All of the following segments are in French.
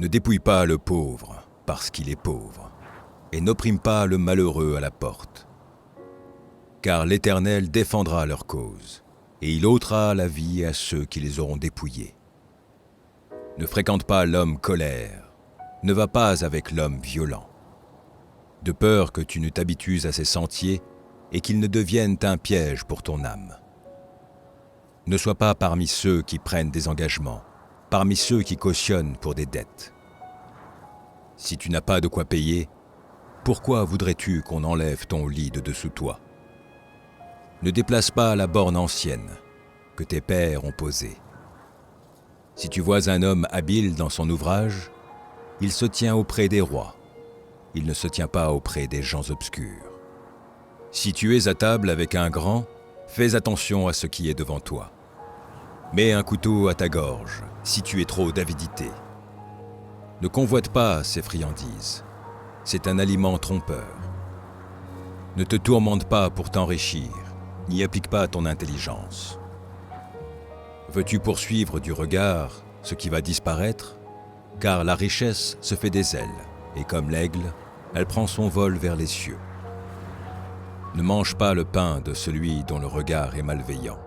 Ne dépouille pas le pauvre parce qu'il est pauvre, et n'opprime pas le malheureux à la porte. Car l'Éternel défendra leur cause, et il ôtera la vie à ceux qui les auront dépouillés. Ne fréquente pas l'homme colère, ne va pas avec l'homme violent, de peur que tu ne t'habitues à ses sentiers et qu'ils ne deviennent un piège pour ton âme. Ne sois pas parmi ceux qui prennent des engagements, parmi ceux qui cautionnent pour des dettes. Si tu n'as pas de quoi payer, pourquoi voudrais-tu qu'on enlève ton lit de dessous toi? Ne déplace pas la borne ancienne que tes pères ont posée. Si tu vois un homme habile dans son ouvrage, il se tient auprès des rois, il ne se tient pas auprès des gens obscurs. Si tu es à table avec un grand, fais attention à ce qui est devant toi. Mets un couteau à ta gorge si tu es trop d'avidité. Ne convoite pas ces friandises, c'est un aliment trompeur. Ne te tourmente pas pour t'enrichir, n'y applique pas ton intelligence. Veux-tu poursuivre du regard ce qui va disparaître? Car la richesse se fait des ailes, et comme l'aigle, elle prend son vol vers les cieux. Ne mange pas le pain de celui dont le regard est malveillant,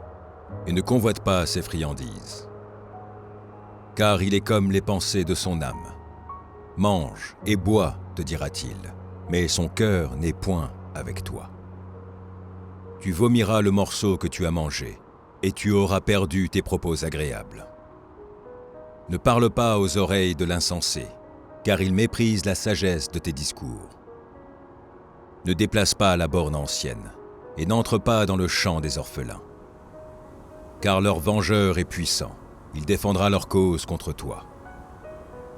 et ne convoite pas ses friandises. Car il est comme les pensées de son âme. Mange et bois, te dira-t-il, mais son cœur n'est point avec toi. Tu vomiras le morceau que tu as mangé, et tu auras perdu tes propos agréables. Ne parle pas aux oreilles de l'insensé, car il méprise la sagesse de tes discours. Ne déplace pas la borne ancienne, et n'entre pas dans le champ des orphelins. Car leur vengeur est puissant, il défendra leur cause contre toi.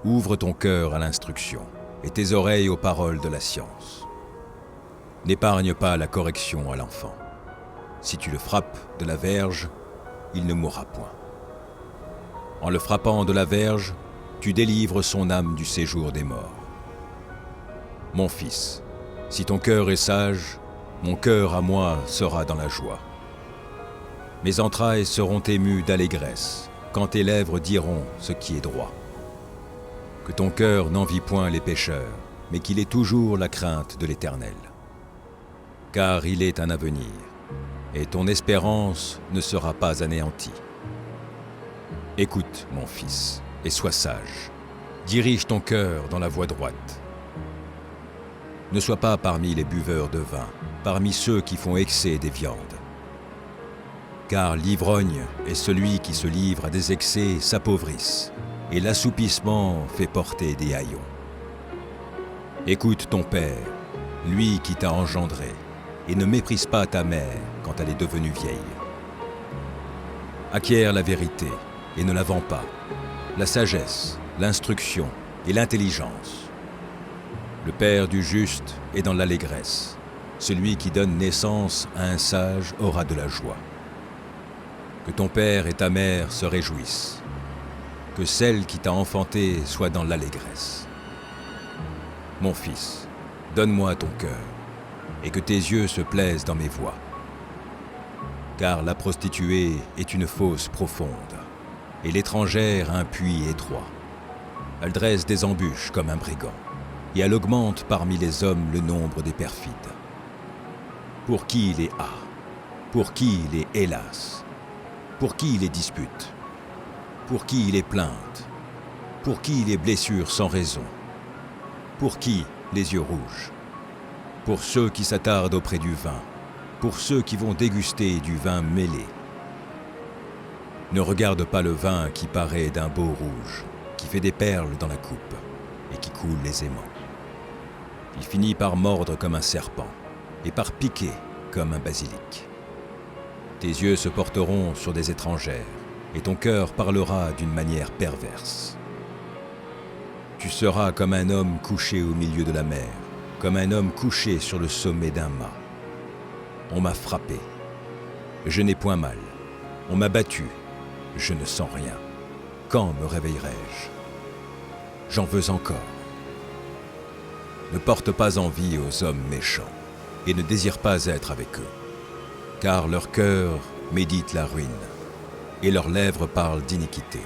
Ouvre ton cœur à l'instruction, et tes oreilles aux paroles de la science. N'épargne pas la correction à l'enfant. Si tu le frappes de la verge, il ne mourra point. En le frappant de la verge, tu délivres son âme du séjour des morts. Mon fils, si ton cœur est sage, mon cœur à moi sera dans la joie. Mes entrailles seront émues d'allégresse quand tes lèvres diront ce qui est droit. Que ton cœur n'envie point les pécheurs, mais qu'il ait toujours la crainte de l'Éternel. Car il est un avenir, et ton espérance ne sera pas anéantie. Écoute, mon fils, et sois sage. Dirige ton cœur dans la voie droite. Ne sois pas parmi les buveurs de vin, parmi ceux qui font excès des viandes. Car l'ivrogne et celui qui se livre à des excès s'appauvrissent, et l'assoupissement fait porter des haillons. Écoute ton père, lui qui t'a engendré, et ne méprise pas ta mère quand elle est devenue vieille. Acquiert la vérité, et ne la vends pas, la sagesse, l'instruction et l'intelligence. Le père du juste est dans l'allégresse. Celui qui donne naissance à un sage aura de la joie. Que ton père et ta mère se réjouissent. Que celle qui t'a enfanté soit dans l'allégresse. Mon fils, donne-moi ton cœur, et que tes yeux se plaisent dans mes voies. Car la prostituée est une fosse profonde, et l'étrangère un puits étroit. Elle dresse des embûches comme un brigand, et elle augmente parmi les hommes le nombre des perfides. Pour qui il est ah? Pour qui il est hélas? Pour qui il est dispute? Pour qui il est plainte? Pour qui il est blessure sans raison? Pour qui les yeux rouges? Pour ceux qui s'attardent auprès du vin, pour ceux qui vont déguster du vin mêlé. Ne regarde pas le vin qui paraît d'un beau rouge, qui fait des perles dans la coupe et qui coule aisément. Il finit par mordre comme un serpent et par piquer comme un basilic. Tes yeux se porteront sur des étrangères et ton cœur parlera d'une manière perverse. Tu seras comme un homme couché au milieu de la mer, comme un homme couché sur le sommet d'un mât. On m'a frappé, je n'ai point mal. On m'a battu, je ne sens rien. Quand me réveillerai-je? J'en veux encore. Ne porte pas envie aux hommes méchants et ne désire pas être avec eux, car leur cœur médite la ruine et leurs lèvres parlent d'iniquité.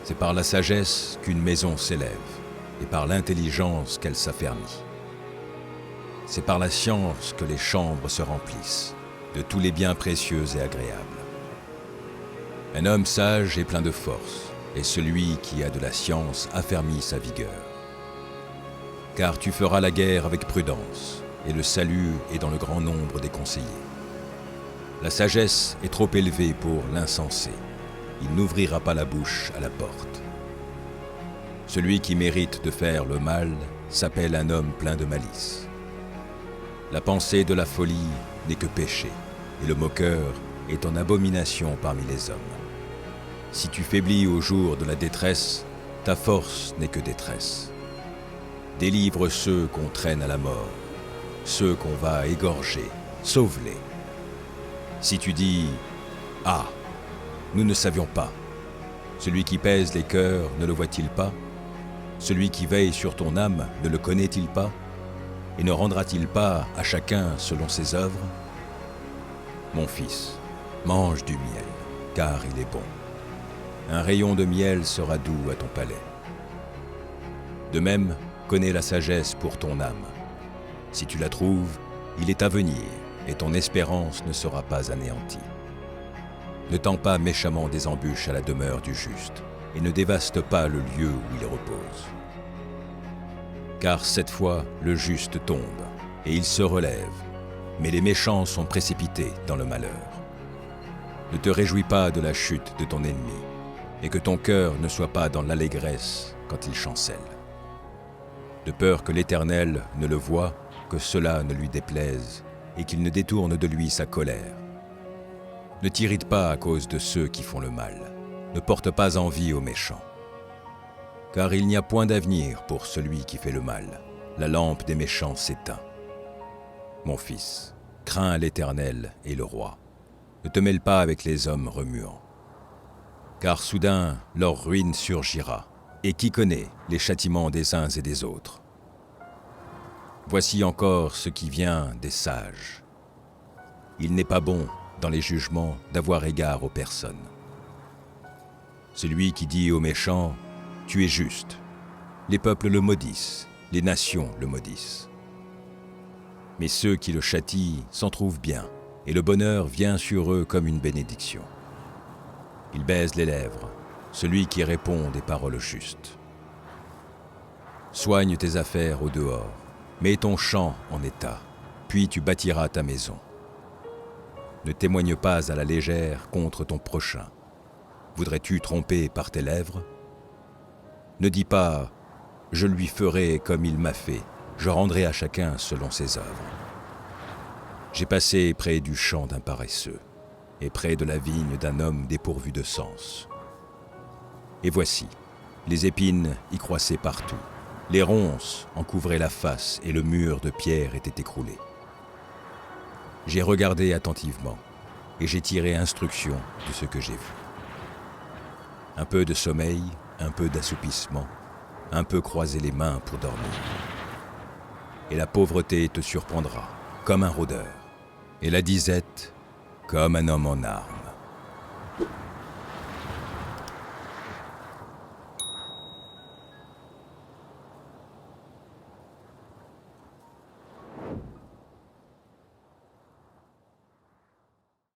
C'est par la sagesse qu'une maison s'élève, et par l'intelligence qu'elle s'affermit. C'est par la science que les chambres se remplissent, de tous les biens précieux et agréables. Un homme sage est plein de force, et celui qui a de la science affermit sa vigueur. Car tu feras la guerre avec prudence, et le salut est dans le grand nombre des conseillers. La sagesse est trop élevée pour l'insensé. Il n'ouvrira pas la bouche à la porte. Celui qui mérite de faire le mal s'appelle un homme plein de malice. La pensée de la folie n'est que péché, et le moqueur est en abomination parmi les hommes. Si tu faiblis au jour de la détresse, ta force n'est que détresse. Délivre ceux qu'on traîne à la mort, ceux qu'on va égorger, sauve-les. Si tu dis « Ah, nous ne savions pas », celui qui pèse les cœurs ne le voit-il pas? Celui qui veille sur ton âme ne le connaît-il pas? Et ne rendra-t-il pas à chacun selon ses œuvres? Mon fils, mange du miel, car il est bon. Un rayon de miel sera doux à ton palais. De même, connais la sagesse pour ton âme. Si tu la trouves, il est à venir, et ton espérance ne sera pas anéantie. Ne tends pas méchamment des embûches à la demeure du juste, et ne dévaste pas le lieu où il repose. Car cette fois, le juste tombe, et il se relève, mais les méchants sont précipités dans le malheur. Ne te réjouis pas de la chute de ton ennemi, et que ton cœur ne soit pas dans l'allégresse quand il chancelle. De peur que l'Éternel ne le voie, que cela ne lui déplaise, et qu'il ne détourne de lui sa colère. Ne t'irrite pas à cause de ceux qui font le mal, ne porte pas envie aux méchants. Car il n'y a point d'avenir pour celui qui fait le mal, la lampe des méchants s'éteint. Mon fils, crains l'Éternel et le roi, ne te mêle pas avec les hommes remuants. Car soudain leur ruine surgira, et qui connaît les châtiments des uns et des autres? Voici encore ce qui vient des sages. Il n'est pas bon, dans les jugements, d'avoir égard aux personnes. Celui qui dit aux méchants « Tu es juste », les peuples le maudissent, les nations le maudissent. Mais ceux qui le châtient s'en trouvent bien, et le bonheur vient sur eux comme une bénédiction. Il baise les lèvres, celui qui répond des paroles justes. Soigne tes affaires au dehors, mets ton champ en état, puis tu bâtiras ta maison. Ne témoigne pas à la légère contre ton prochain. Voudrais-tu tromper par tes lèvres? Ne dis pas « Je lui ferai comme il m'a fait, je rendrai à chacun selon ses œuvres. » J'ai passé près du champ d'un paresseux, et près de la vigne d'un homme dépourvu de sens. Et voici, les épines y croissaient partout, les ronces en couvraient la face et le mur de pierre était écroulé. J'ai regardé attentivement, et j'ai tiré instruction de ce que j'ai vu. Un peu de sommeil, un peu d'assoupissement, un peu croiser les mains pour dormir. Et la pauvreté te surprendra, comme un rôdeur, et la disette, comme un homme en armes.